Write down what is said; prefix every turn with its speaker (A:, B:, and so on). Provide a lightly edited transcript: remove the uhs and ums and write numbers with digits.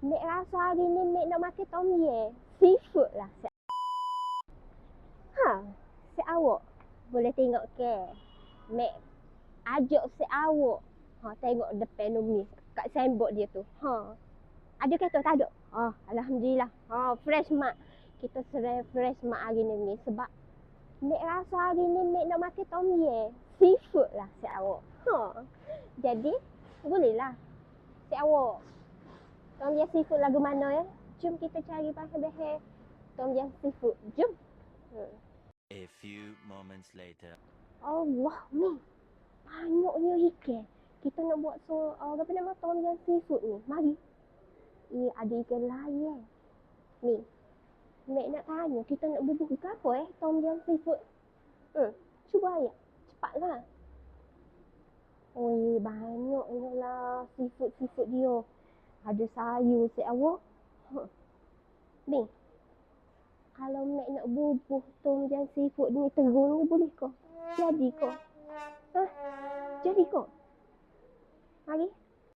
A: Mek rasa hari ni Mek nak makan tom yum. Seafood lah. Si awak boleh tengok ke? Mek ajak si awak. Tengok depan ni. Kat signboard dia tu. Ada kata tak ada? Alhamdulillah. Fresh mak. Kita serai fresh mak hari ni. Sebab Mek rasa hari ni Mek nak makan tom yum. Seafood lah si awak. Jadi, bolehlah. Si awak. Tom yum seafood lagu mana ya? Jom kita cari bahan-bahan tom yum seafood. Jom.
B: A few moments later.
A: Allah ni. Banyaknya ikan. Kita nak buat apa nama tom yum seafood ni. Mari. Ada ikan lain. Ni. Mek nak tanya, kita nak bubuh ke apa tom yum seafood? Cuba ayat. Cepatlah. Banyaknya lah seafood dia. Ada sayur si awak. Ni. Kalau Mek nak bubuh tom yum seafood ni terung ni boleh ke? Jadi ke? Jadi ke? Mari.